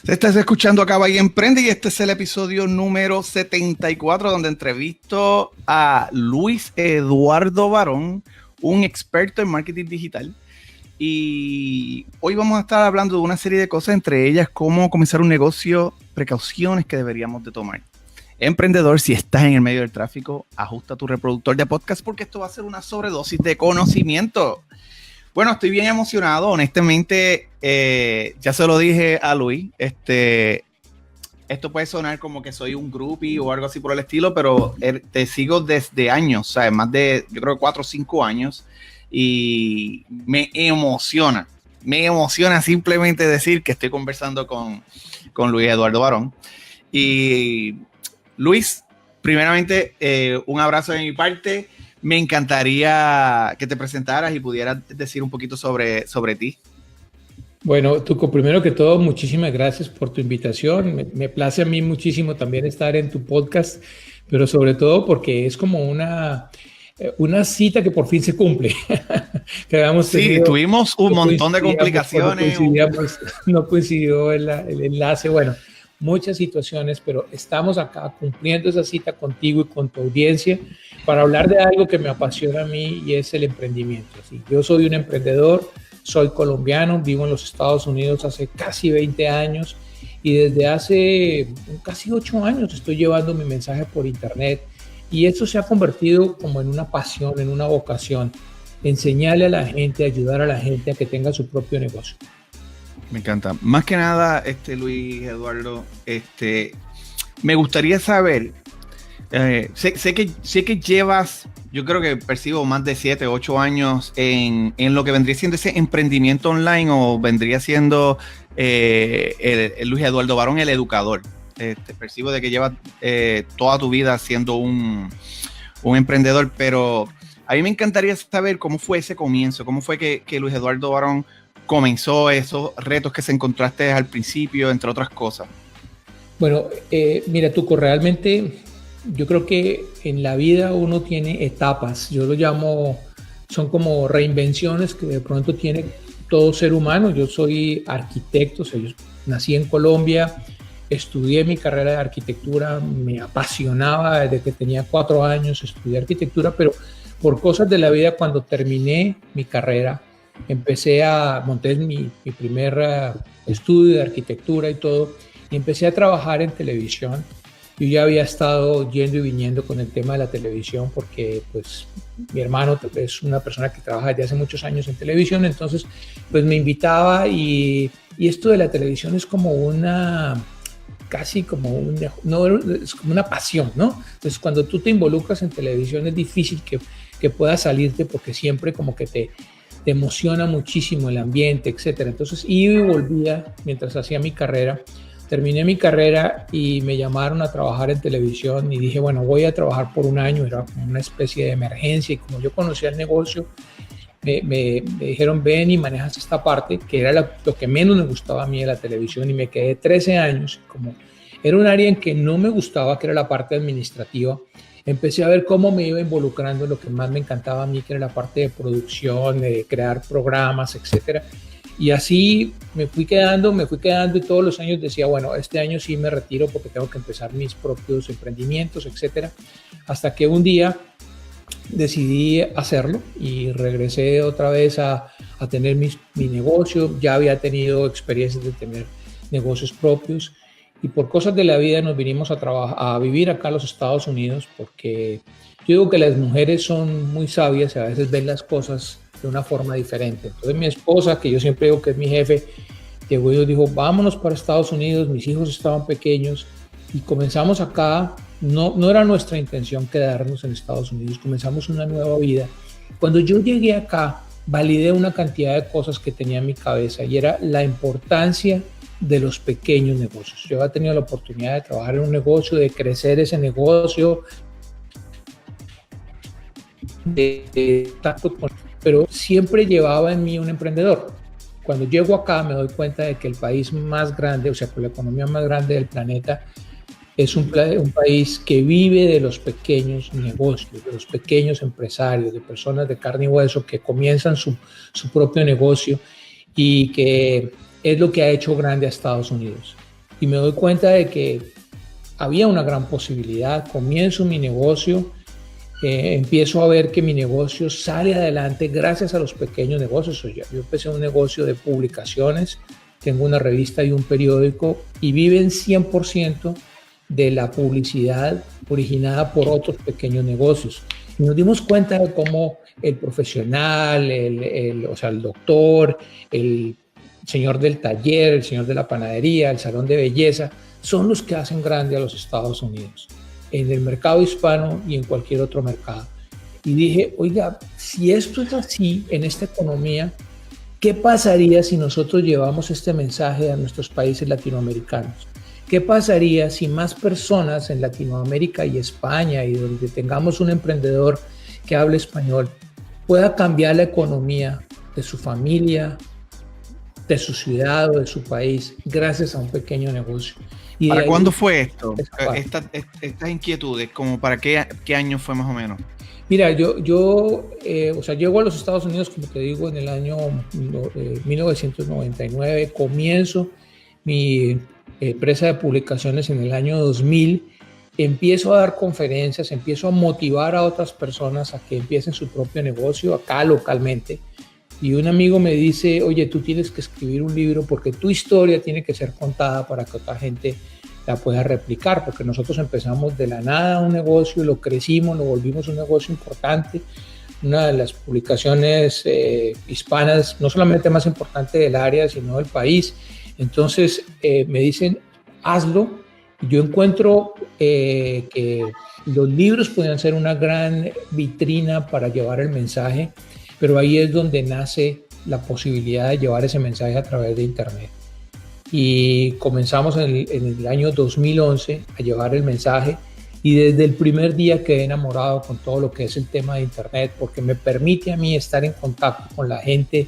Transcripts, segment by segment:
Estás escuchando Acaba y Emprende y este es el episodio número 74 donde entrevisto a Luis Eduardo Barón, un experto en marketing digital. Y hoy vamos a estar hablando de una serie de cosas, entre ellas cómo comenzar un negocio, precauciones que deberíamos de tomar. Emprendedor, si estás en el medio del tráfico, ajusta tu reproductor de podcast porque esto va a ser una sobredosis de conocimiento. Bueno, estoy bien emocionado, honestamente, ya se lo dije a Luis, esto puede sonar como que soy un groupie o algo así por el estilo, pero te sigo desde años, ¿sabes? Más de, yo creo, 4 o 5 años, y me emociona simplemente decir que estoy conversando con Luis Eduardo Barón. Y Luis, primeramente, un abrazo de mi parte. Me encantaría que te presentaras y pudieras decir un poquito sobre ti. Bueno, Tuco, primero que todo, muchísimas gracias por tu invitación. Me place a mí muchísimo también estar en tu podcast, pero sobre todo porque es como una cita que por fin se cumple. Que habíamos tenido, tuvimos un montón de complicaciones. No coincidió el enlace. Bueno, muchas situaciones, pero estamos acá cumpliendo esa cita contigo y con tu audiencia para hablar de algo que me apasiona a mí y es el emprendimiento. ¿Sí? Yo soy un emprendedor, soy colombiano, vivo en los Estados Unidos hace casi 20 años y desde hace casi 8 años estoy llevando mi mensaje por internet y esto se ha convertido como en una pasión, en una vocación, enseñarle a la gente, ayudar a la gente a que tenga su propio negocio. Me encanta. Más que nada, Luis Eduardo, me gustaría saber, sé que llevas, yo creo que percibo más de 7 o 8 años en lo que vendría siendo ese emprendimiento online o vendría siendo el Luis Eduardo Barón, el educador. Percibo de que llevas toda tu vida siendo un emprendedor, pero a mí me encantaría saber cómo fue ese comienzo, cómo fue que Luis Eduardo Barón comenzó, esos retos que se encontraste al principio, entre otras cosas. Bueno, mira, Tuco, realmente yo creo que en la vida uno tiene etapas, yo lo llamo, son como reinvenciones que de pronto tiene todo ser humano. Yo soy arquitecto, o sea, yo nací en Colombia, estudié mi carrera de arquitectura, me apasionaba desde que tenía 4 años, estudié arquitectura, pero por cosas de la vida, cuando terminé mi carrera, monté mi primer estudio de arquitectura y todo, y empecé a trabajar en televisión. Yo ya había estado yendo y viniendo con el tema de la televisión porque pues mi hermano es una persona que trabaja desde hace muchos años en televisión, entonces pues me invitaba y esto de la televisión es como casi como es como una pasión, ¿no? Entonces cuando tú te involucras en televisión es difícil que puedas salirte porque siempre como que te emociona muchísimo el ambiente, etcétera. Entonces iba y volvía mientras hacía mi carrera. Terminé mi carrera y me llamaron a trabajar en televisión y dije, bueno, voy a trabajar por un año. Era como una especie de emergencia y como yo conocía el negocio, me dijeron, ven y manejas esta parte, que era lo que menos me gustaba a mí de la televisión, y me quedé 13 años. Como era un área en que no me gustaba, que era la parte administrativa, empecé a ver cómo me iba involucrando en lo que más me encantaba a mí, que era la parte de producción, de crear programas, etcétera. Y así me fui quedando y todos los años decía, bueno, este año sí me retiro porque tengo que empezar mis propios emprendimientos, etcétera. Hasta que un día decidí hacerlo y regresé otra vez a tener mi negocio. Ya había tenido experiencias de tener negocios propios y por cosas de la vida nos vinimos a vivir acá a los Estados Unidos, porque yo digo que las mujeres son muy sabias y a veces ven las cosas de una forma diferente. Entonces mi esposa, que yo siempre digo que es mi jefe, llegó y dijo, vámonos para Estados Unidos. Mis hijos estaban pequeños y comenzamos acá. No era nuestra intención quedarnos en Estados Unidos, comenzamos una nueva vida. Cuando yo llegué acá, validé una cantidad de cosas que tenía en mi cabeza y era la importancia de los pequeños negocios. Yo había tenido la oportunidad de trabajar en un negocio, de crecer ese negocio, pero siempre llevaba en mí un emprendedor. Cuando llego acá me doy cuenta de que el país más grande, o sea, con la economía más grande del planeta, es un país que vive de los pequeños negocios, de los pequeños empresarios, de personas de carne y hueso que comienzan su propio negocio, y que es lo que ha hecho grande a Estados Unidos. y me doy cuenta de que había una gran posibilidad. Comienzo mi negocio, empiezo a ver que mi negocio sale adelante gracias a los pequeños negocios. Yo empecé un negocio de publicaciones, tengo una revista y un periódico y viven 100% de la publicidad originada por otros pequeños negocios. Y nos dimos cuenta de cómo el profesional, o sea, el doctor, el señor del taller, el señor de la panadería, el salón de belleza, son los que hacen grande a los Estados Unidos, en el mercado hispano y en cualquier otro mercado. Y dije, oiga, si esto es así en esta economía, ¿qué pasaría si nosotros llevamos este mensaje a nuestros países latinoamericanos? ¿Qué pasaría si más personas en Latinoamérica y España, y donde tengamos un emprendedor que hable español, pueda cambiar la economía de su familia, de su ciudad o de su país gracias a un pequeño negocio? Y ¿para cuándo fue esto? Estas inquietudes, ¿como para qué año fue más o menos? Mira, o sea, llego a los Estados Unidos, como te digo, en el año 1999, comienzo mi empresa de publicaciones en el año 2000, empiezo a dar conferencias, empiezo a motivar a otras personas a que empiecen su propio negocio acá localmente. Y un amigo me dice, oye, tú tienes que escribir un libro porque tu historia tiene que ser contada para que otra gente la pueda replicar, porque nosotros empezamos de la nada un negocio, lo crecimos, lo volvimos un negocio importante, una de las publicaciones hispanas, no solamente más importante del área, sino del país. Entonces me dicen, hazlo. Yo encuentro que los libros podían ser una gran vitrina para llevar el mensaje, pero ahí es donde nace la posibilidad de llevar ese mensaje a través de Internet. Y comenzamos en el año 2011 a llevar el mensaje, y desde el primer día quedé enamorado con todo lo que es el tema de Internet, porque me permite a mí estar en contacto con la gente,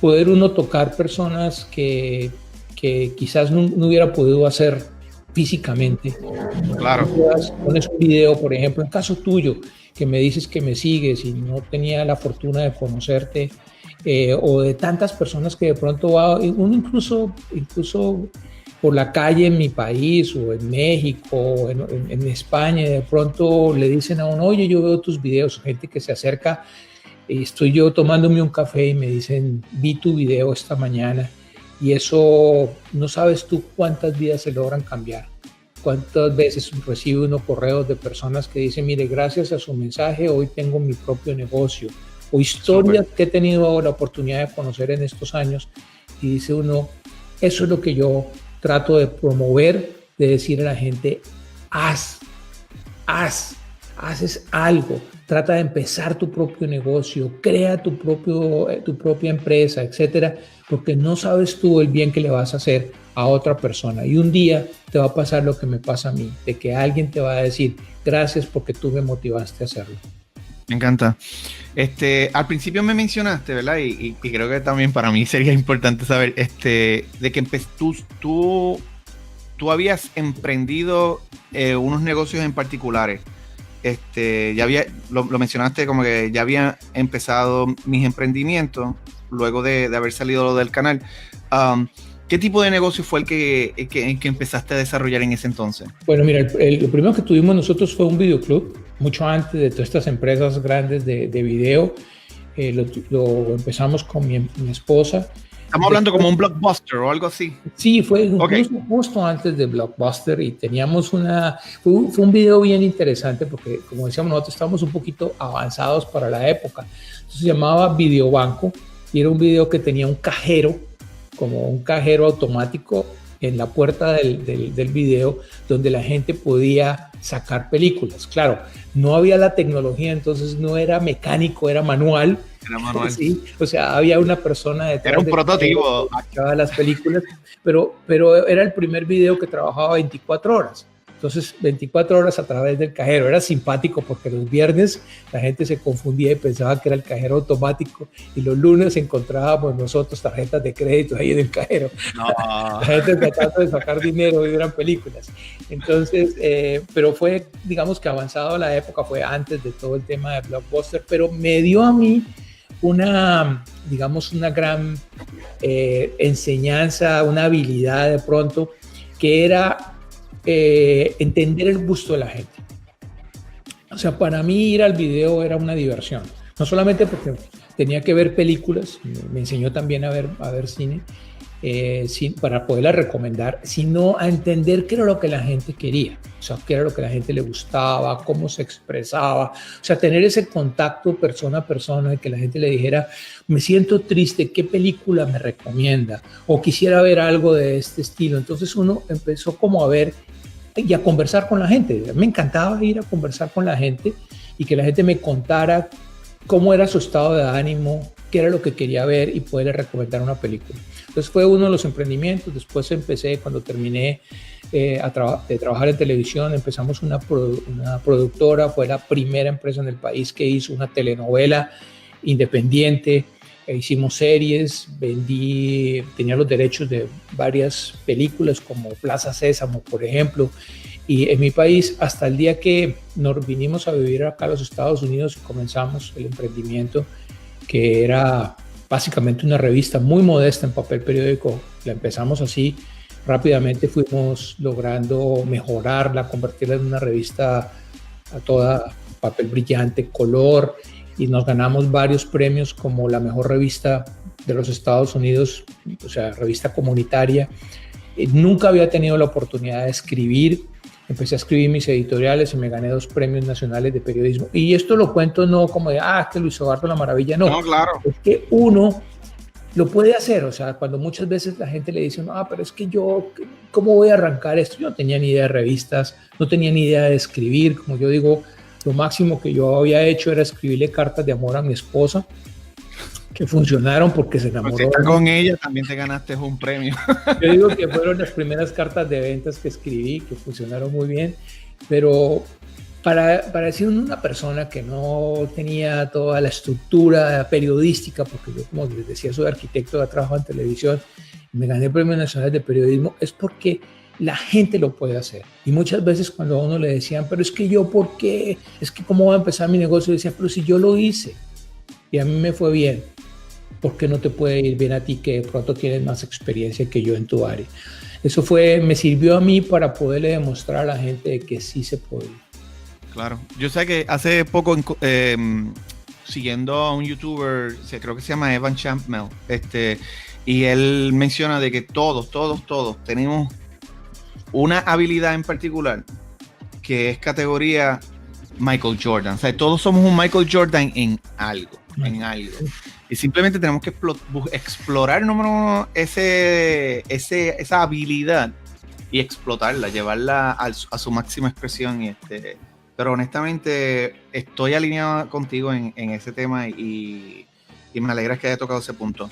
poder uno tocar personas que quizás no hubiera podido hacer físicamente. Claro. Pones un video, por ejemplo, en caso tuyo, que me dices que me sigues y no tenía la fortuna de conocerte, o de tantas personas que de pronto va, uno incluso por la calle en mi país o en México o en España, de pronto le dicen a uno, oye, yo veo tus videos, gente que se acerca, estoy yo tomándome un café y me dicen, vi tu video esta mañana, y eso no sabes tú cuántas vidas se logran cambiar. Cuántas veces recibe uno correos de personas que dicen, mire, gracias a su mensaje hoy tengo mi propio negocio, o historias que he tenido la oportunidad de conocer en estos años, y dice uno, eso es lo que yo trato de promover, de decir a la gente, haces algo, trata de empezar tu propio negocio, crea tu propia empresa, etcétera, porque no sabes tú el bien que le vas a hacer a otra persona, y un día te va a pasar lo que me pasa a mí, de que alguien te va a decir, gracias porque tú me motivaste a hacerlo. Me encanta. Al principio me mencionaste, ¿verdad? Y creo que también para mí sería importante saber, de que tú habías emprendido unos negocios en particulares. Lo mencionaste como que ya había empezado mis emprendimientos luego de haber salido lo del canal. ¿Qué tipo de negocio fue el que empezaste a desarrollar en ese entonces? Bueno, mira, lo primero que tuvimos nosotros fue un videoclub, mucho antes de todas estas empresas grandes de video. Lo empezamos con mi esposa. Estamos hablando como un Blockbuster o algo así. Sí, fue justo antes de Blockbuster, y teníamos fue un video bien interesante porque, como decíamos, nosotros estábamos un poquito avanzados para la época. Entonces, se llamaba Videobanco, y era un video que tenía un cajero, como un cajero automático en la puerta del video, donde la gente podía sacar películas. Claro, no había la tecnología, entonces no era mecánico, era manual. Era manual. Sí, o sea, había una persona detrás. Era un prototipo. Sacaba las películas, pero era el primer video que trabajaba 24 horas. Entonces, 24 horas a través del cajero. Era simpático porque los viernes la gente se confundía y pensaba que era el cajero automático, y los lunes encontrábamos nosotros tarjetas de crédito ahí en el cajero. No. La gente tratando de sacar dinero y eran películas. Entonces, pero fue, digamos que avanzado la época, fue antes de todo el tema de Blockbuster, pero me dio a mí una gran enseñanza, una habilidad de pronto, que era entender el gusto de la gente. O sea, para mí ir al video era una diversión, no solamente porque tenía que ver películas, me enseñó también a ver cine, para poderla recomendar, sino a entender qué era lo que la gente quería, o sea, qué era lo que la gente le gustaba, cómo se expresaba, o sea, tener ese contacto persona a persona, de que la gente le dijera, me siento triste, ¿qué película me recomienda? O quisiera ver algo de este estilo. Entonces uno empezó como a ver y a conversar con la gente. Me encantaba ir a conversar con la gente y que la gente me contara cómo era su estado de ánimo, qué era lo que quería ver y poderle recomendar una película. Entonces fue uno de los emprendimientos. Después empecé, cuando terminé de trabajar en televisión, empezamos una productora. Fue la primera empresa en el país que hizo una telenovela independiente. Hicimos series, tenía los derechos de varias películas como Plaza Sésamo, por ejemplo. Y en mi país, hasta el día que nos vinimos a vivir acá a los Estados Unidos y comenzamos el emprendimiento, que era básicamente una revista muy modesta en papel periódico. La empezamos así, rápidamente fuimos logrando mejorarla, convertirla en una revista a toda papel brillante, color, y nos ganamos varios premios como la mejor revista de los Estados Unidos, o sea, revista comunitaria. Nunca había tenido la oportunidad de escribir. Empecé a escribir mis editoriales y me gané 2 premios nacionales de periodismo. Y esto lo cuento no como de, que Luis Eduardo la maravilla, no. No, claro. Es que uno lo puede hacer, o sea, cuando muchas veces la gente le dice, pero es que yo, ¿cómo voy a arrancar esto? Yo no tenía ni idea de revistas, no tenía ni idea de escribir. Como yo digo, lo máximo que yo había hecho era escribirle cartas de amor a mi esposa, que funcionaron porque se enamoró. Pues si estás con ella, también te ganaste un premio. Yo digo que fueron las primeras cartas de ventas que escribí, que funcionaron muy bien, pero para decir una persona que no tenía toda la estructura periodística, porque yo, como les decía, soy arquitecto, he trabajado en televisión, me gané premios nacionales de periodismo, es porque la gente lo puede hacer. Y muchas veces cuando a uno le decían, pero es que yo, ¿por qué? Es que ¿cómo voy a empezar mi negocio? Y decía, pero si yo lo hice y a mí me fue bien, ¿por qué no te puede ir bien a ti, que de pronto tienes más experiencia que yo en tu área? Eso me sirvió a mí para poderle demostrar a la gente que sí se puede. Claro. Yo sé que hace poco, siguiendo a un youtuber, creo que se llama Evan Champmel, y él menciona de que todos tenemos una habilidad en particular que es categoría Michael Jordan. O sea, todos somos un Michael Jordan en algo. Y simplemente tenemos que explorar, número uno, esa habilidad y explotarla, llevarla a su máxima expresión. Pero honestamente estoy alineado contigo en ese tema y me alegra que haya tocado ese punto.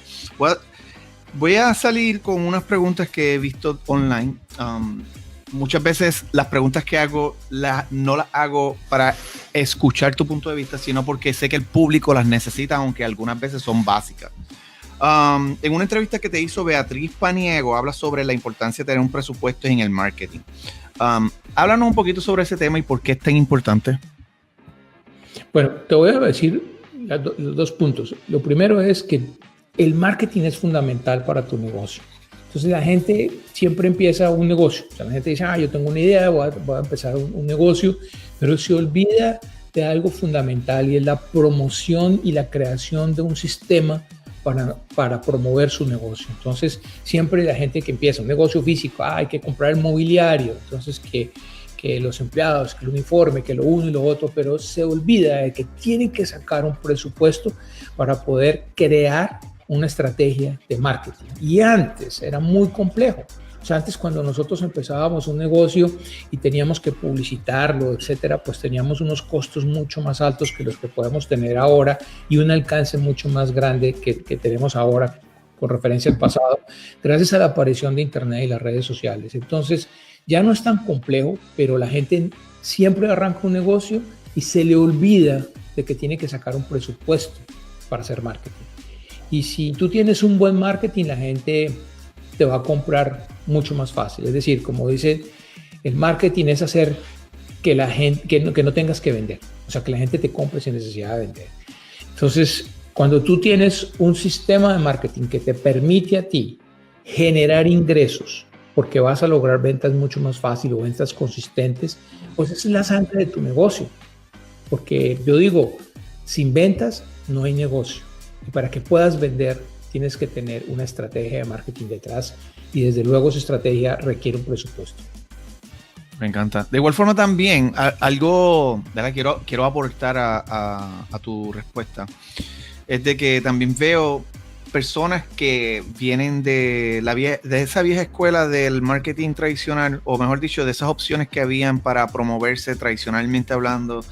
Voy a salir con unas preguntas que he visto online. Muchas veces las preguntas que hago no las hago para escuchar tu punto de vista, sino porque sé que el público las necesita, aunque algunas veces son básicas. En una entrevista que te hizo Beatriz Paniego, habla sobre la importancia de tener un presupuesto en el marketing. Háblanos un poquito sobre ese tema y por qué es tan importante. Bueno, te voy a decir los 2 puntos. Lo primero es que el marketing es fundamental para tu negocio. Entonces la gente siempre empieza un negocio. O sea, la gente dice, yo tengo una idea, voy a empezar un negocio, pero se olvida de algo fundamental, y es la promoción y la creación de un sistema para promover su negocio. Entonces siempre la gente que empieza un negocio físico, hay que comprar el mobiliario, entonces que los empleados, que el uniforme, que lo uno y lo otro, pero se olvida de que tienen que sacar un presupuesto para poder crear una estrategia de marketing. Y antes era muy complejo. O sea, antes, cuando nosotros empezábamos un negocio y teníamos que publicitarlo, etcétera, pues teníamos unos costos mucho más altos que los que podemos tener ahora y un alcance mucho más grande que tenemos ahora con referencia al pasado, gracias a la aparición de Internet y las redes sociales. Entonces, ya no es tan complejo, pero la gente siempre arranca un negocio y se le olvida de que tiene que sacar un presupuesto para hacer marketing. Y si tú tienes un buen marketing, la gente te va a comprar mucho más fácil. Es decir, como dice, el marketing es hacer que la gente, que no tengas que vender. O sea, que la gente te compre sin necesidad de vender. Entonces, cuando tú tienes un sistema de marketing que te permite a ti generar ingresos porque vas a lograr ventas mucho más fácil o ventas consistentes, pues esa es la sangre de tu negocio. Porque yo digo, sin ventas no hay negocio. Y para que puedas vender, tienes que tener una estrategia de marketing detrás y desde luego esa estrategia requiere un presupuesto. Me encanta. De igual forma también, algo, ¿verdad? Quiero aportar a tu respuesta. Es de que también veo personas que vienen de esa vieja escuela del marketing tradicional, o mejor dicho, de esas opciones que habían para promoverse tradicionalmente hablando.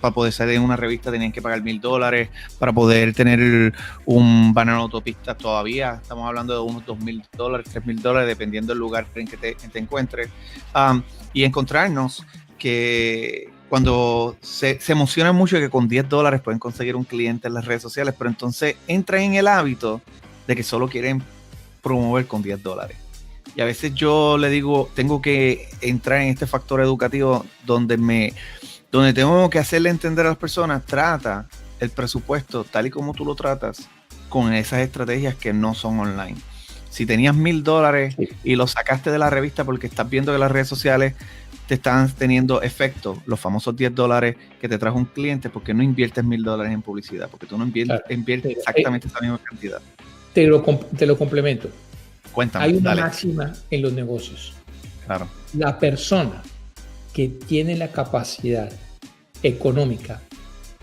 Para poder salir en una revista tenían que pagar $1,000, para poder tener un banner en autopista todavía estamos hablando de unos $2,000, $3,000, dependiendo del lugar en que te encuentres. Y encontrarnos que cuando se emocionan mucho que con $10 pueden conseguir un cliente en las redes sociales, pero entonces entran en el hábito de que solo quieren promover con $10. Y a veces yo le digo, tengo que entrar en este factor educativo donde tengo que hacerle entender a las personas, trata el presupuesto tal y como tú lo tratas con esas estrategias que no son online. Si tenías $1,000 y lo sacaste de la revista porque estás viendo que las redes sociales te están teniendo efecto, los famosos $10 que te trajo un cliente, porque no inviertes $1,000 en publicidad, porque tú no inviertes exactamente esa misma cantidad. Te lo complemento. Cuéntame. Hay una máxima en los negocios. Claro. La persona que tiene la capacidad económica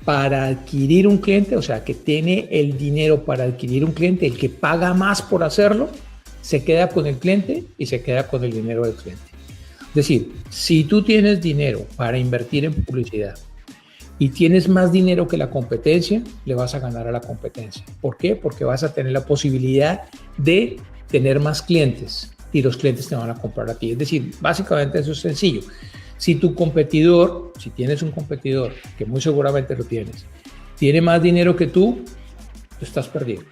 para adquirir un cliente, o sea, que tiene el dinero para adquirir un cliente, el que paga más por hacerlo, se queda con el cliente y se queda con el dinero del cliente. Es decir, si tú tienes dinero para invertir en publicidad y tienes más dinero que la competencia, le vas a ganar a la competencia. ¿Por qué? Porque vas a tener la posibilidad de tener más clientes y los clientes te van a comprar a ti. Es decir, básicamente eso es sencillo. Si tu competidor, si tienes un competidor, que muy seguramente lo tienes, tiene más dinero que tú estás perdido.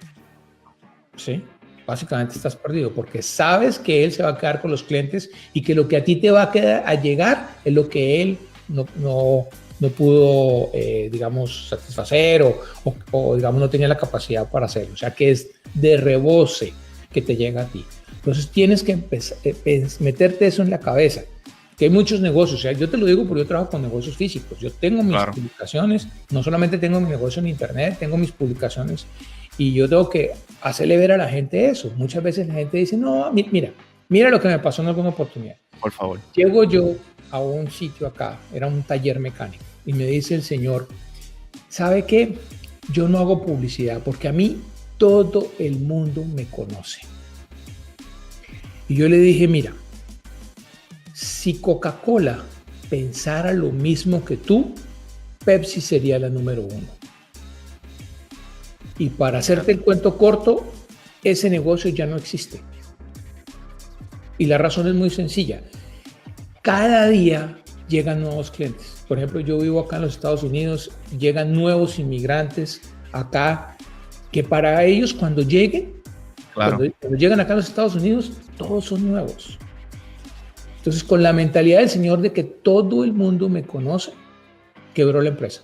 ¿Sí? Básicamente estás perdido porque sabes que él se va a quedar con los clientes y que lo que a ti te va a llegar es lo que él no pudo, digamos, satisfacer o, digamos, no tenía la capacidad para hacerlo. O sea, que es de reboce que te llega a ti. Entonces tienes que meterte eso en la cabeza. Que hay muchos negocios, o sea, yo te lo digo porque yo trabajo con negocios físicos. Yo tengo mis publicaciones, no solamente tengo mi negocio en internet, tengo mis publicaciones y yo tengo que hacerle ver a la gente eso. Muchas veces la gente dice, no, mira lo que me pasó en alguna oportunidad. Por favor. Llego yo a un sitio acá, era un taller mecánico, y me dice el señor, ¿sabe qué? Yo no hago publicidad porque a mí todo el mundo me conoce. Y yo le dije, mira, si Coca-Cola pensara lo mismo que tú, Pepsi sería la número 1. Y para hacerte el cuento corto, ese negocio ya no existe. Y la razón es muy sencilla. Cada día llegan nuevos clientes. Por ejemplo, yo vivo acá en los Estados Unidos, llegan nuevos inmigrantes acá, que para ellos cuando lleguen, cuando llegan acá a los Estados Unidos, todos son nuevos. Entonces, con la mentalidad del señor de que todo el mundo me conoce, quebró la empresa,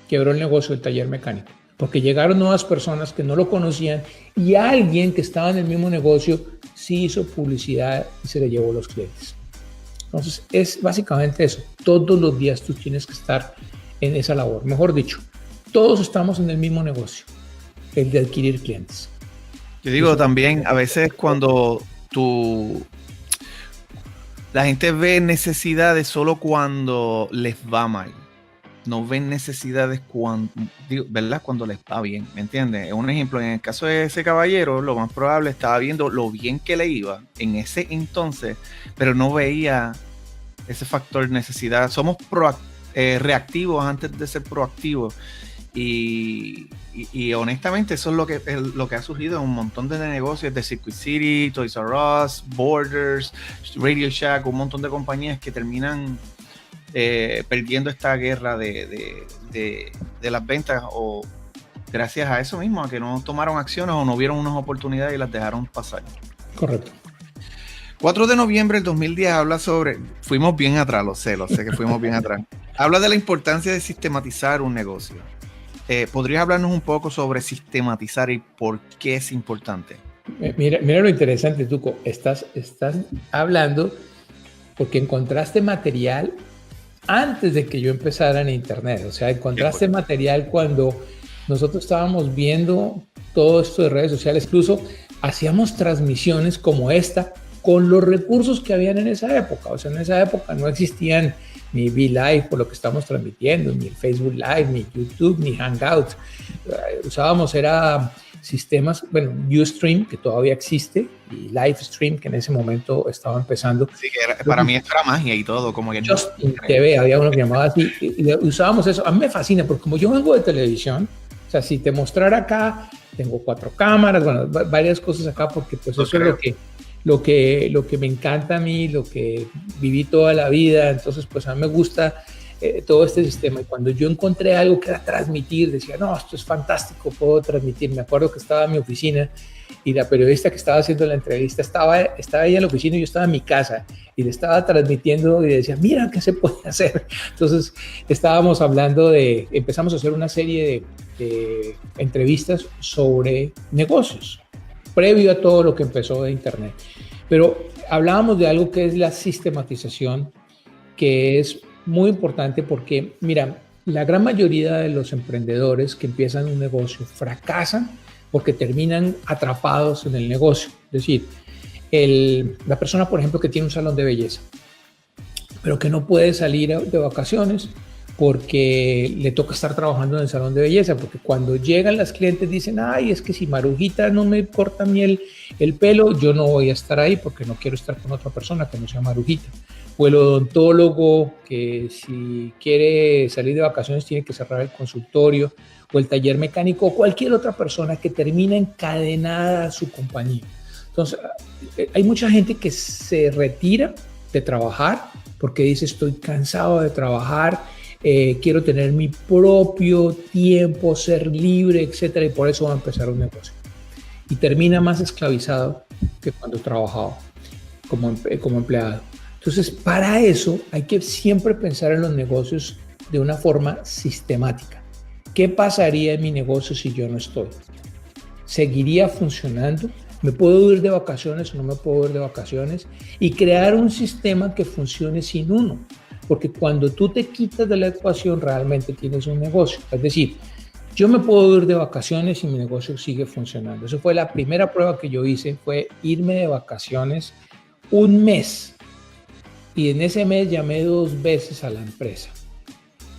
quebró el negocio del taller mecánico, porque llegaron nuevas personas que no lo conocían y alguien que estaba en el mismo negocio sí hizo publicidad y se le llevó los clientes. Entonces, es básicamente eso. Todos los días tú tienes que estar en esa labor. Mejor dicho, todos estamos en el mismo negocio, el de adquirir clientes. Yo digo también, a veces cuando la gente ve necesidades solo cuando les va mal. No ven necesidades ¿verdad? Cuando les va bien, ¿me entiendes? Un ejemplo, en el caso de ese caballero, lo más probable estaba viendo lo bien que le iba en ese entonces, pero no veía ese factor necesidad. Somos reactivos antes de ser proactivos. Y honestamente eso es lo que ha surgido en un montón de negocios de Circuit City, Toys R Us, Borders, Radio Shack, un montón de compañías que terminan perdiendo esta guerra de las ventas, o gracias a eso mismo, a que no tomaron acciones o no vieron unas oportunidades y las dejaron pasar. Correcto. 4 de noviembre del 2010 habla sobre, fuimos bien atrás, lo sé que fuimos bien atrás, habla de la importancia de sistematizar un negocio. ¿Podrías hablarnos un poco sobre sistematizar y por qué es importante? Mira lo interesante, Tuco. Estás hablando porque encontraste material antes de que yo empezara en internet. O sea, encontraste material cuando nosotros estábamos viendo todo esto de redes sociales. Incluso hacíamos transmisiones como esta con los recursos que habían en esa época. O sea, en esa época no existían ni VLive por lo que estamos transmitiendo, ni el Facebook Live, ni YouTube, ni Hangouts. Usábamos sistemas, bueno, Ustream, que todavía existe, y Livestream, que en ese momento estaba empezando. Sí, que para mí esto era magia y todo, como que Justin TV, había uno que llamaba así, y usábamos eso. A mí me fascina, porque como yo vengo de televisión, o sea, si te mostrara acá, tengo 4 cámaras, bueno, varias cosas acá, porque pues eso es lo que me encanta a mí, lo que viví toda la vida. Entonces, pues a mí me gusta todo este sistema. Y cuando yo encontré algo que era transmitir, decía, no, esto es fantástico, puedo transmitir. Me acuerdo que estaba en mi oficina y la periodista que estaba haciendo la entrevista estaba ella en la oficina y yo estaba en mi casa y le estaba transmitiendo y decía, mira qué se puede hacer. Entonces estábamos hablando empezamos a hacer una serie de entrevistas sobre negocios, previo a todo lo que empezó de internet. Pero hablábamos de algo que es la sistematización, que es muy importante porque, mira, la gran mayoría de los emprendedores que empiezan un negocio fracasan porque terminan atrapados en el negocio. Es decir, la persona, por ejemplo, que tiene un salón de belleza, pero que no puede salir de vacaciones porque le toca estar trabajando en el salón de belleza, porque cuando llegan las clientes dicen, ay, es que si Marujita no me corta a mí el pelo, yo no voy a estar ahí porque no quiero estar con otra persona que no sea Marujita. O el odontólogo que si quiere salir de vacaciones tiene que cerrar el consultorio, o el taller mecánico, o cualquier otra persona que termina encadenada a su compañía. Entonces, hay mucha gente que se retira de trabajar porque dice, estoy cansado de trabajar, quiero tener mi propio tiempo, ser libre, etcétera, y por eso va a empezar un negocio. Y termina más esclavizado que cuando trabajaba como empleado. Entonces, para eso hay que siempre pensar en los negocios de una forma sistemática. ¿Qué pasaría en mi negocio si yo no estoy? ¿Seguiría funcionando? ¿Me puedo ir de vacaciones o no me puedo ir de vacaciones? Y crear un sistema que funcione sin uno. Porque cuando tú te quitas de la ecuación, realmente tienes un negocio. Es decir, yo me puedo ir de vacaciones y mi negocio sigue funcionando. Eso fue la primera prueba que yo hice, fue irme de vacaciones un mes. Y en ese mes llamé 2 veces a la empresa.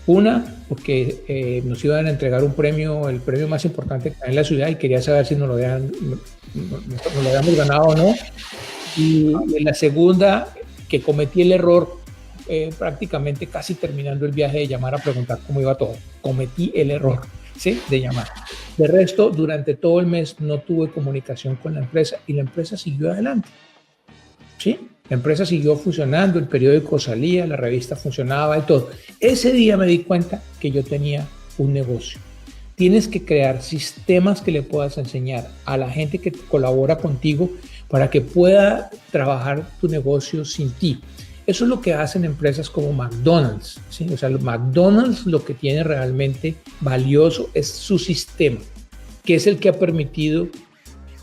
Una, porque nos iban a entregar un premio, el premio más importante en la ciudad, y quería saber si nos lo habíamos ganado o no. Y la segunda, que cometí el error prácticamente casi terminando el viaje de llamar a preguntar cómo iba todo. Cometí el error, ¿sí?, de llamar. De resto, durante todo el mes no tuve comunicación con la empresa y la empresa siguió adelante, ¿sí? La empresa siguió funcionando, el periódico salía, la revista funcionaba y todo. Ese día me di cuenta que yo tenía un negocio. Tienes que crear sistemas que le puedas enseñar a la gente que colabora contigo para que pueda trabajar tu negocio sin ti. Eso es lo que hacen empresas como McDonald's, ¿sí? O sea, McDonald's lo que tiene realmente valioso es su sistema, que es el que ha permitido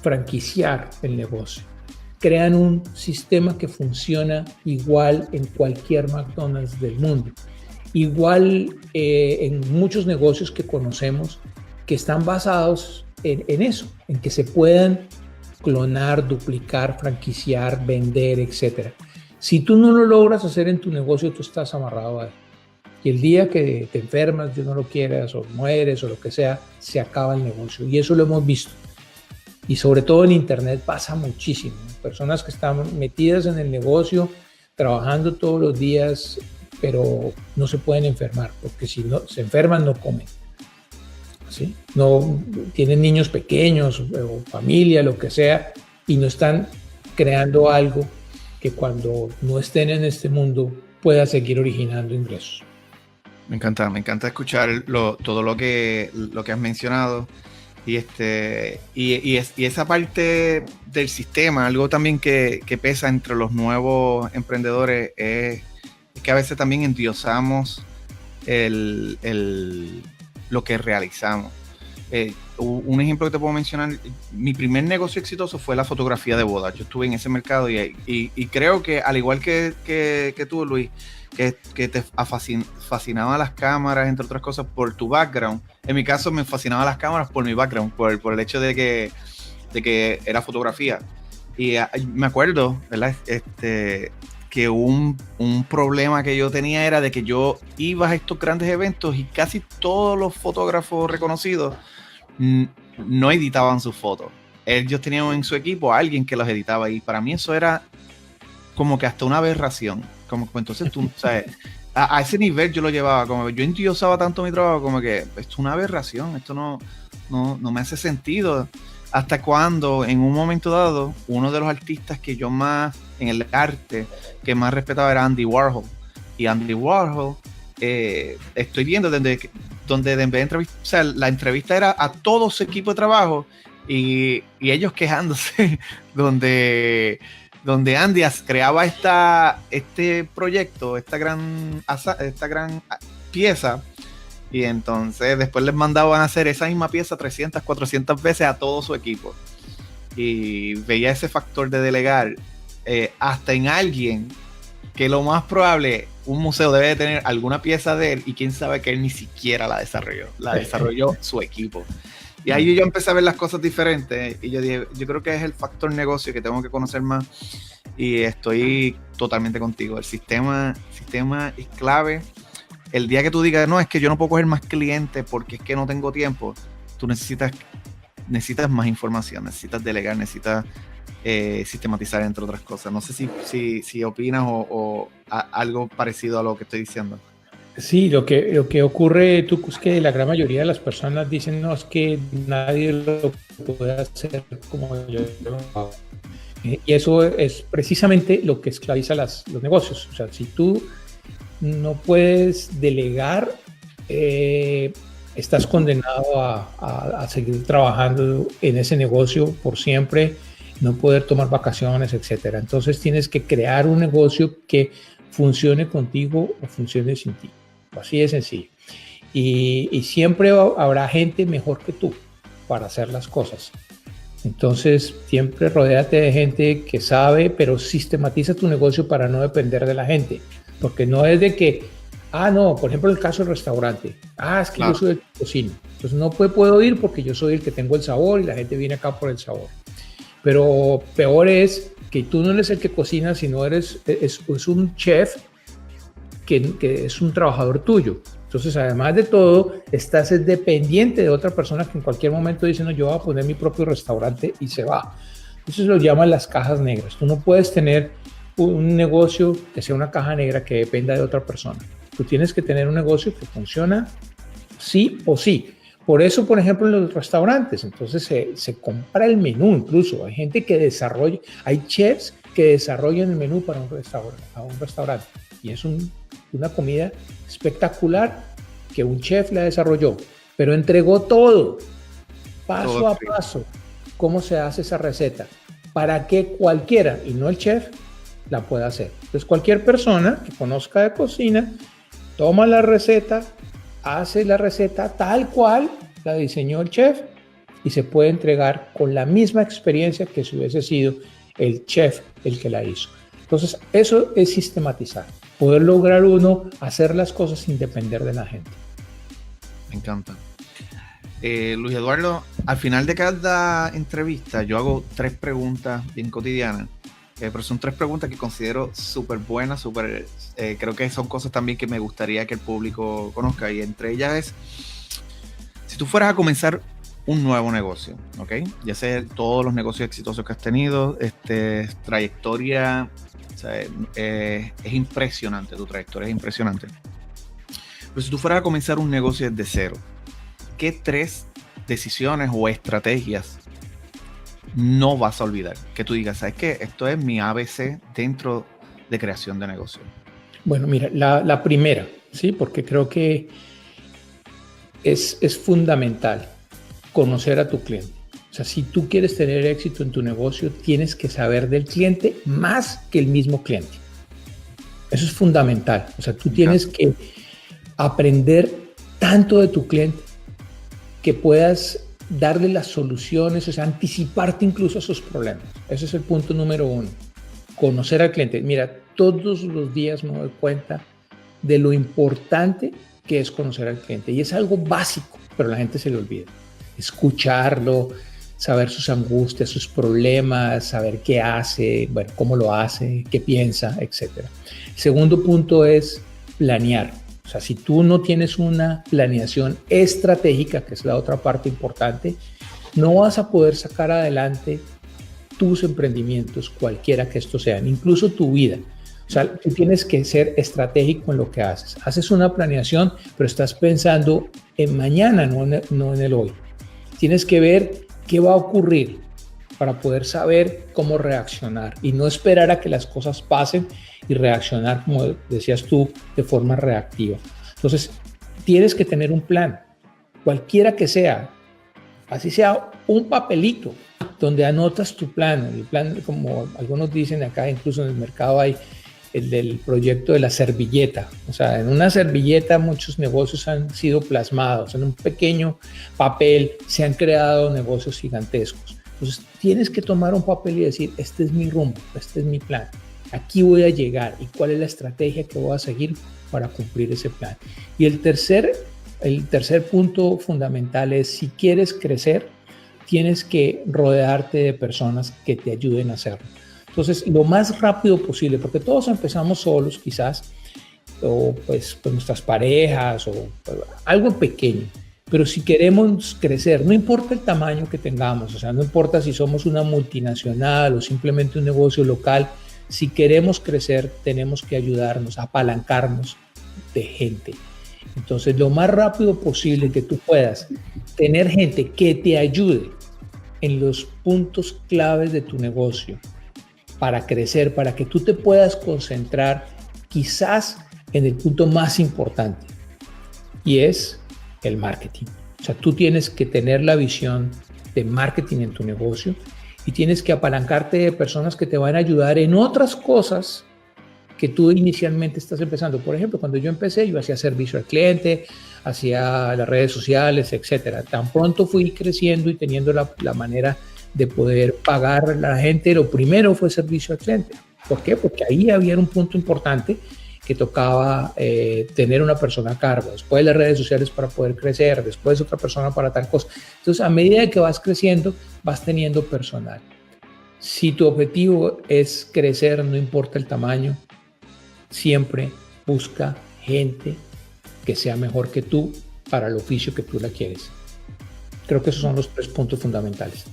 franquiciar el negocio. Crean un sistema que funciona igual en cualquier McDonald's del mundo. Igual en muchos negocios que conocemos que están basados en eso, en que se puedan clonar, duplicar, franquiciar, vender, etc. Si tú no lo logras hacer en tu negocio, tú estás amarrado a él. Y el día que te enfermas, Dios no lo quieras, o mueres, o lo que sea, se acaba el negocio. Y eso lo hemos visto. Y sobre todo en internet pasa muchísimo. Personas que están metidas en el negocio, trabajando todos los días, pero no se pueden enfermar, porque si no se enferman no comen, ¿sí? No tienen niños pequeños o familia, lo que sea, y no están creando algo que cuando no estén en este mundo pueda seguir originando ingresos. Me encanta escuchar todo lo que has mencionado. Y esa parte del sistema, algo también que pesa entre los nuevos emprendedores es que a veces también endiosamos lo que realizamos. Un ejemplo que te puedo mencionar, mi primer negocio exitoso fue la fotografía de bodas. Yo estuve en ese mercado y creo que, al igual que tú, Luis, que te fascinaban las cámaras, entre otras cosas, por tu background. En mi caso me fascinaban las cámaras por mi background, por el hecho de que era fotografía. Y me acuerdo, ¿verdad? Que un problema que yo tenía era de que yo iba a estos grandes eventos y casi todos los fotógrafos reconocidos no editaban sus fotos. Ellos tenían en su equipo a alguien que los editaba y para mí eso era como que hasta una aberración. Como que entonces tú, ¿sabes? A ese nivel yo lo llevaba, como que yo endiosaba tanto mi trabajo, como que esto es una aberración, esto no me hace sentido. Hasta cuando, en un momento dado, uno de los artistas que yo más, en el arte, que más respetaba era Andy Warhol. Y Andy Warhol, estoy viendo donde en vez de entrevista, o sea, la entrevista era a todo su equipo de trabajo y ellos quejándose, donde Andy creaba este proyecto, esta gran pieza, y entonces después les mandaban a hacer esa misma pieza 300, 400 veces a todo su equipo. Y veía ese factor de delegar hasta en alguien que lo más probable, un museo debe de tener alguna pieza de él y quién sabe que él ni siquiera la desarrolló su equipo. Y ahí yo empecé a ver las cosas diferentes y yo dije, yo creo que es el factor negocio que tengo que conocer más y estoy totalmente contigo. El sistema es clave. El día que tú digas, no, es que yo no puedo coger más clientes porque es que no tengo tiempo, tú necesitas más información, necesitas delegar, necesitas sistematizar, entre otras cosas. No sé si opinas o algo parecido a lo que estoy diciendo. Sí, lo que ocurre, tú, es que la gran mayoría de las personas dicen, no, es que nadie lo puede hacer como yo lo hago. Y eso es precisamente lo que esclaviza los negocios. O sea, si tú no puedes delegar, estás condenado a seguir trabajando en ese negocio por siempre, no poder tomar vacaciones, etcétera. Entonces tienes que crear un negocio que funcione contigo o funcione sin ti. Así de sencillo. Y siempre habrá gente mejor que tú para hacer las cosas. Entonces siempre rodéate de gente que sabe, pero sistematiza tu negocio para no depender de la gente. Porque no es de que, no, por ejemplo, el caso del restaurante. Es que claro, yo soy el que cocina. Entonces no puedo ir porque yo soy el que tengo el sabor y la gente viene acá por el sabor. Pero peor es que tú no eres el que cocina, sino es un chef que es un trabajador tuyo. Entonces, además de todo, estás dependiente de otra persona que en cualquier momento dice, no, yo voy a poner mi propio restaurante y se va. Eso se lo llaman las cajas negras. Tú no puedes tener un negocio que sea una caja negra que dependa de otra persona. Tú tienes que tener un negocio que funciona sí o sí. Por eso, por ejemplo, en los restaurantes, entonces se compra el menú incluso. Hay gente que desarrolla, hay chefs que desarrollan el menú para un restaurante. Y es una comida espectacular que un chef la desarrolló, pero entregó todo, paso a paso, cómo se hace esa receta, para que cualquiera, y no el chef, la pueda hacer. Entonces, cualquier persona que conozca de cocina, toma la receta, hace la receta tal cual la diseñó el chef y se puede entregar con la misma experiencia que si hubiese sido el chef el que la hizo. Entonces, eso es sistematizar. Poder lograr uno hacer las cosas sin depender de la gente. Me encanta. Luis Eduardo, al final de cada entrevista yo hago 3 preguntas bien cotidianas, pero son 3 preguntas que considero súper buenas, creo que son cosas también que me gustaría que el público conozca, y entre ellas es, si tú fueras a comenzar un nuevo negocio, ¿ok? Ya sé todos los negocios exitosos que has tenido, trayectoria, o sea, es impresionante, tu trayectoria es impresionante. Pero si tú fueras a comenzar un negocio desde cero, ¿qué 3 decisiones o estrategias no vas a olvidar? Que tú digas, ¿sabes qué? Esto es mi ABC dentro de creación de negocio. Bueno, mira, la primera, ¿sí? Porque creo que es fundamental conocer a tu cliente. O sea, si tú quieres tener éxito en tu negocio, tienes que saber del cliente más que el mismo cliente. Eso es fundamental. O sea, tú tienes que aprender tanto de tu cliente que puedas darle las soluciones, o sea, anticiparte incluso a sus problemas. Ese es el punto número uno. Conocer al cliente. Mira, todos los días me doy cuenta de lo importante que es conocer al cliente. Y es algo básico, pero la gente se le olvida. Escucharlo, saber sus angustias, sus problemas, saber qué hace, bueno, cómo lo hace, qué piensa, etc. Segundo punto es planear. O sea, si tú no tienes una planeación estratégica, que es la otra parte importante, no vas a poder sacar adelante tus emprendimientos, cualquiera que estos sean, incluso tu vida. O sea, tú tienes que ser estratégico en lo que haces. Haces una planeación, pero estás pensando en mañana, no en el hoy. Tienes que ver qué va a ocurrir para poder saber cómo reaccionar y no esperar a que las cosas pasen y reaccionar, como decías tú, de forma reactiva. Entonces, tienes que tener un plan, cualquiera que sea, así sea un papelito donde anotas tu plan. El plan, como algunos dicen acá, incluso en el mercado hay el del proyecto de la servilleta. O sea, en una servilleta muchos negocios han sido plasmados, en un pequeño papel se han creado negocios gigantescos. Entonces tienes que tomar un papel y decir, este es mi rumbo, este es mi plan, aquí voy a llegar y cuál es la estrategia que voy a seguir para cumplir ese plan. Y el tercer punto fundamental es, si quieres crecer, tienes que rodearte de personas que te ayuden a hacerlo. Entonces, lo más rápido posible, porque todos empezamos solos quizás, o pues con nuestras parejas, o algo pequeño. Pero si queremos crecer, no importa el tamaño que tengamos, o sea, no importa si somos una multinacional o simplemente un negocio local, si queremos crecer, tenemos que ayudarnos, apalancarnos de gente. Entonces, lo más rápido posible que tú puedas tener gente que te ayude en los puntos claves de tu negocio, para crecer, para que tú te puedas concentrar quizás en el punto más importante, y es el marketing. O sea, tú tienes que tener la visión de marketing en tu negocio y tienes que apalancarte de personas que te van a ayudar en otras cosas que tú inicialmente estás empezando. Por ejemplo, cuando yo empecé, yo hacía servicio al cliente, hacía las redes sociales, etcétera. Tan pronto fui creciendo y teniendo la manera de poder pagar a la gente, lo primero fue servicio al cliente. ¿Por qué? Porque ahí había un punto importante que tocaba tener una persona a cargo, después las redes sociales para poder crecer, después otra persona para tal cosa. Entonces, a medida que vas creciendo, vas teniendo personal. Si tu objetivo es crecer, no importa el tamaño, siempre busca gente que sea mejor que tú para el oficio que tú la quieres. Creo que esos son los 3 puntos fundamentales.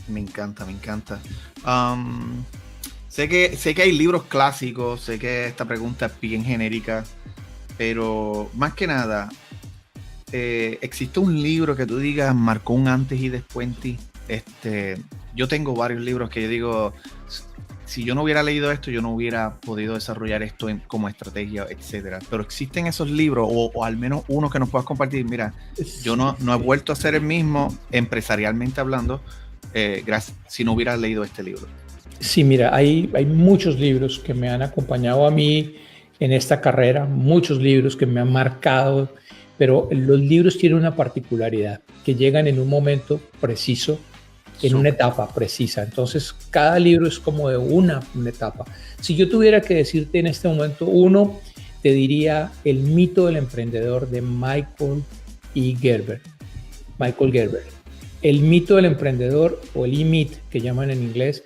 Me encanta, me encanta. Sé que hay libros clásicos, sé que esta pregunta es bien genérica, pero más que nada, ¿existe un libro que tú digas marcó un antes y después en ti? Yo tengo varios libros que yo digo, si yo no hubiera leído esto, yo no hubiera podido desarrollar esto como estrategia, etcétera. Pero existen esos libros, o al menos uno que nos puedas compartir. Mira, yo no he vuelto a ser el mismo, empresarialmente hablando, si no hubiera leído este libro. Sí, mira, hay muchos libros que me han acompañado a mí en esta carrera, muchos libros que me han marcado, pero los libros tienen una particularidad, que llegan en un momento preciso, en una etapa precisa. Entonces, cada libro es como de una etapa. Si yo tuviera que decirte en este momento uno, te diría El mito del emprendedor de Michael Gerber. El mito del emprendedor, o el E-Myth, que llaman en inglés,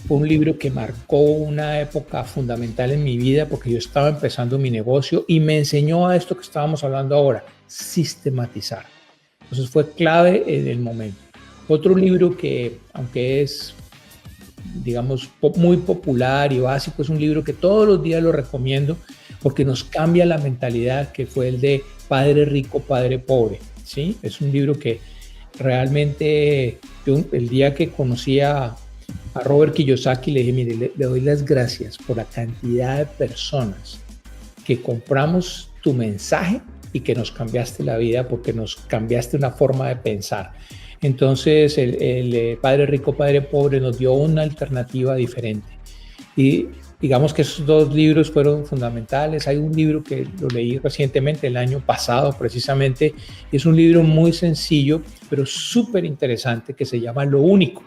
fue un libro que marcó una época fundamental en mi vida porque yo estaba empezando mi negocio y me enseñó a esto que estábamos hablando ahora, sistematizar. Entonces fue clave en el momento. Otro libro que, aunque es, digamos, muy popular y básico, es un libro que todos los días lo recomiendo porque nos cambia la mentalidad, que fue el de Padre Rico, Padre Pobre, ¿sí? Es un libro que realmente, yo, el día que conocí a Robert Kiyosaki, le dije, mire, le doy las gracias por la cantidad de personas que compramos tu mensaje y que nos cambiaste la vida porque nos cambiaste una forma de pensar. Entonces, el Padre Rico, Padre Pobre nos dio una alternativa diferente. Y digamos que esos dos libros fueron fundamentales. Hay un libro que lo leí recientemente, el año pasado precisamente, y es un libro muy sencillo, pero súper interesante, que se llama Lo Único,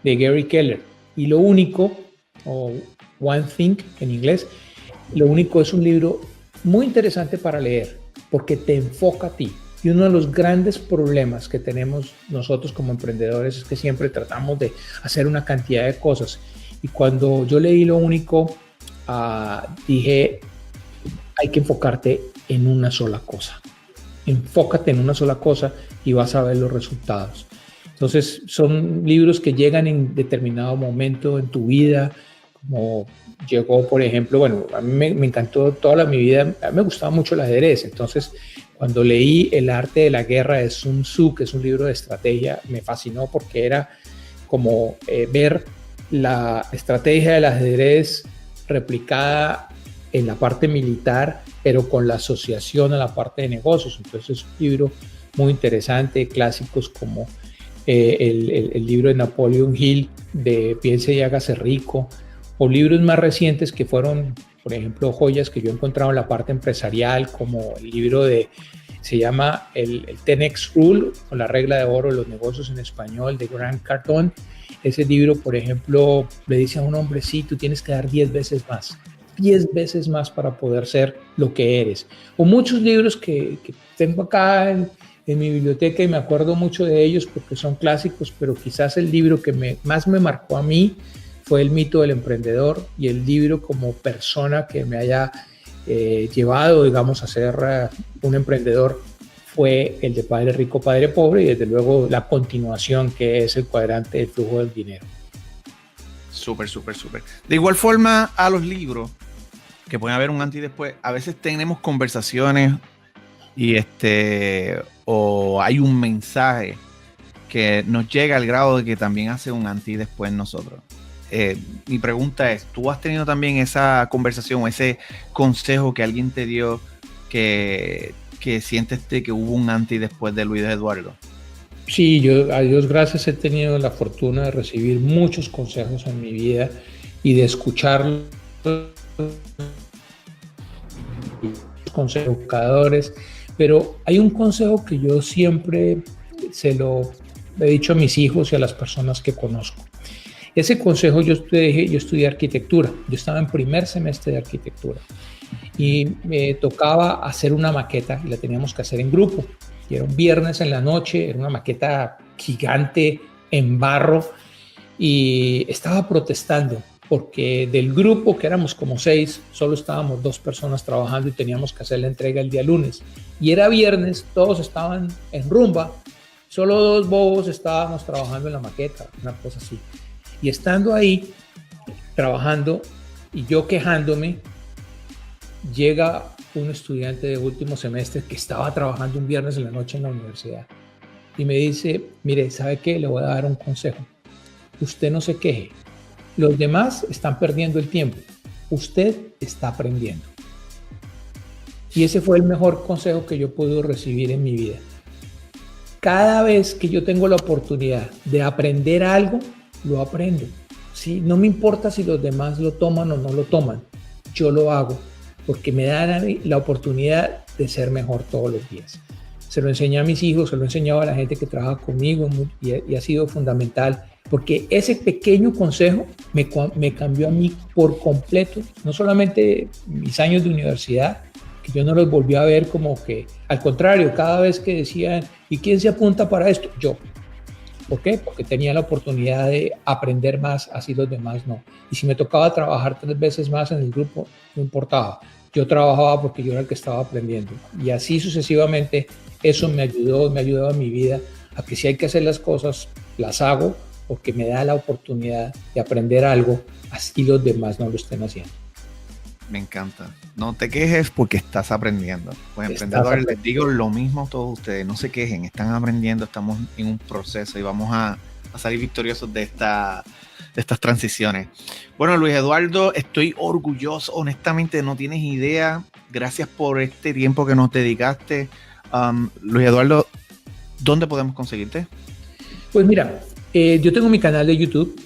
de Gary Keller. Y Lo Único, o One Thing en inglés, Lo Único es un libro muy interesante para leer, porque te enfoca a ti. Y uno de los grandes problemas que tenemos nosotros como emprendedores es que siempre tratamos de hacer una cantidad de cosas. Y cuando yo leí Lo Único, dije, hay que enfocarte en una sola cosa. Enfócate en una sola cosa y vas a ver los resultados. Entonces, son libros que llegan en determinado momento en tu vida, como llegó, por ejemplo, bueno, a mí me encantó toda mi vida, a mí me gustaba mucho el ajedrez. Entonces, cuando leí El arte de la guerra de Sun Tzu, que es un libro de estrategia, me fascinó porque era como ver la estrategia del ajedrez replicada en la parte militar, pero con la asociación a la parte de negocios. Entonces es un libro muy interesante, clásicos como el libro de Napoleon Hill, de Piense y hágase rico, o libros más recientes que fueron, por ejemplo, joyas que yo he encontrado en la parte empresarial, como el libro se llama el 10X Rule, o la regla de oro de los negocios en español, de Grant Cardone. Ese libro, por ejemplo, le dice a un hombre, sí, tú tienes que dar 10 veces más para poder ser lo que eres. O muchos libros que tengo acá en mi biblioteca y me acuerdo mucho de ellos porque son clásicos, pero quizás el libro que más me marcó a mí fue El mito del emprendedor, y el libro como persona que me haya llevado, digamos, a ser un emprendedor fue el de Padre Rico, Padre Pobre, y desde luego la continuación, que es el cuadrante del flujo del dinero. Súper. De igual forma, a los libros, que pueden haber un antes y después, a veces tenemos conversaciones y o hay un mensaje que nos llega al grado de que también hace un antes y después en nosotros. Mi pregunta es, ¿tú has tenido también esa conversación o ese consejo que alguien te dio que sientes que hubo un antes y después de Luis Eduardo? Sí, yo a Dios gracias he tenido la fortuna de recibir muchos consejos en mi vida y de escuchar los consejos educadores, pero hay un consejo que yo siempre se lo he dicho a mis hijos y a las personas que conozco. Ese consejo yo estudié arquitectura, yo estaba en primer semestre de arquitectura y me tocaba hacer una maqueta y la teníamos que hacer en grupo. Y era un viernes en la noche, era una maqueta gigante en barro y estaba protestando porque del grupo, que éramos como 6, solo estábamos 2 personas trabajando y teníamos que hacer la entrega el día lunes. Y era viernes, todos estaban en rumba, solo 2 bobos estábamos trabajando en la maqueta, una cosa así. Y estando ahí, trabajando y yo quejándome, llega un estudiante de último semestre que estaba trabajando un viernes en la noche en la universidad y me dice, mire, ¿sabe qué? Le voy a dar un consejo. Usted no se queje. Los demás están perdiendo el tiempo. Usted está aprendiendo. Y ese fue el mejor consejo que yo pude recibir en mi vida. Cada vez que yo tengo la oportunidad de aprender algo, lo aprendo. ¿Sí? No me importa si los demás lo toman o no lo toman. Yo lo hago porque me dan la oportunidad de ser mejor todos los días. Se lo enseñé a mis hijos, se lo he enseñado a la gente que trabaja conmigo y ha sido fundamental porque ese pequeño consejo me cambió a mí por completo, no solamente mis años de universidad, que yo no los volví a ver como que, al contrario, cada vez que decían, ¿y quién se apunta para esto? Yo. ¿Por qué? Porque tenía la oportunidad de aprender más, así los demás no. Y si me tocaba trabajar 3 veces más en el grupo, no importaba. Yo trabajaba porque yo era el que estaba aprendiendo. Y así sucesivamente, eso me ha ayudado en mi vida a que si hay que hacer las cosas, las hago porque me da la oportunidad de aprender algo, así los demás no lo estén haciendo. Me encanta. No te quejes porque estás aprendiendo. Pues emprendedores, les digo lo mismo a todos ustedes. No se quejen, están aprendiendo, estamos en un proceso y vamos a salir victoriosos de estas transiciones. Bueno, Luis Eduardo, estoy orgulloso. Honestamente, no tienes idea. Gracias por este tiempo que nos dedicaste. Luis Eduardo, ¿dónde podemos conseguirte? Pues mira, yo tengo mi canal de YouTube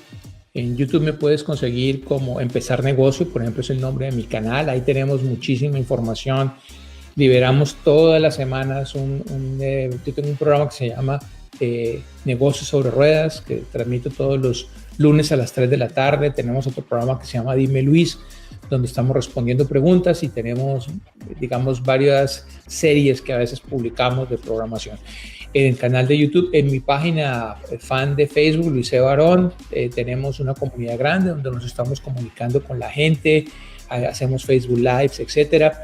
En YouTube me puedes conseguir como Empezar Negocio, por ejemplo, es el nombre de mi canal. Ahí tenemos muchísima información. Liberamos todas las semanas yo tengo un programa que se llama Negocios sobre Ruedas, que transmito todos los lunes a las 3 de la tarde. Tenemos otro programa que se llama Dime Luis, donde estamos respondiendo preguntas, y tenemos, digamos, varias series que a veces publicamos de programación. En el canal de YouTube, en mi página fan de Facebook, Luis E. Barón, tenemos una comunidad grande donde nos estamos comunicando con la gente, hacemos Facebook Lives, etcétera.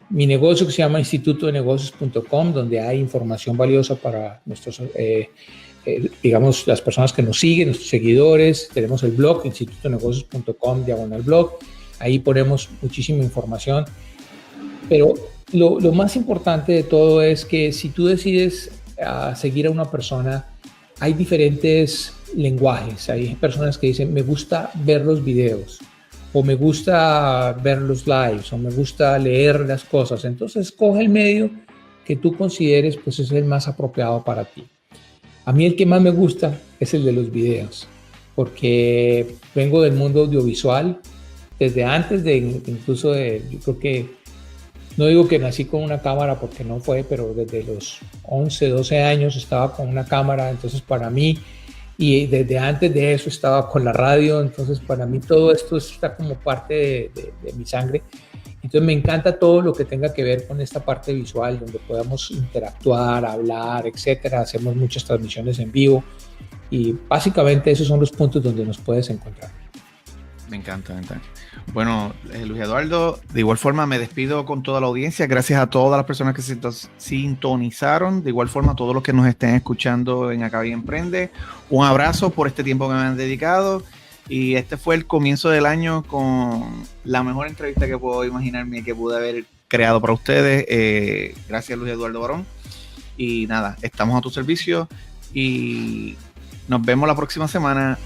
Mi negocio, que se llama institutodenegocios.com, donde hay información valiosa para nuestros, digamos, las personas que nos siguen, nuestros seguidores. Tenemos el blog, institutodenegocios.com/blog. Ahí ponemos muchísima información. Pero lo más importante de todo es que si tú decides seguir a una persona, hay diferentes lenguajes. Hay personas que dicen, me gusta ver los videos, o me gusta ver los lives, o me gusta leer las cosas. Entonces, coge el medio que tú consideres pues es el más apropiado para ti. A mí el que más me gusta es el de los videos, porque vengo del mundo audiovisual desde antes incluso yo creo que, no digo que nací con una cámara porque no fue, pero desde los 11, 12 años estaba con una cámara. Entonces para mí, y desde antes de eso estaba con la radio, entonces para mí todo esto está como parte de mi sangre. Entonces me encanta todo lo que tenga que ver con esta parte visual, donde podamos interactuar, hablar, etcétera. Hacemos muchas transmisiones en vivo, y básicamente esos son los puntos donde nos puedes encontrar. Me encanta, me encanta. Bueno, Luis Eduardo, de igual forma me despido con toda la audiencia. Gracias a todas las personas que se sintonizaron. De igual forma a todos los que nos estén escuchando en Acaba y Emprende. Un abrazo por este tiempo que me han dedicado. Y este fue el comienzo del año con la mejor entrevista que puedo imaginarme que pude haber creado para ustedes. Gracias, Luis Eduardo Barón. Y nada, estamos a tu servicio y nos vemos la próxima semana.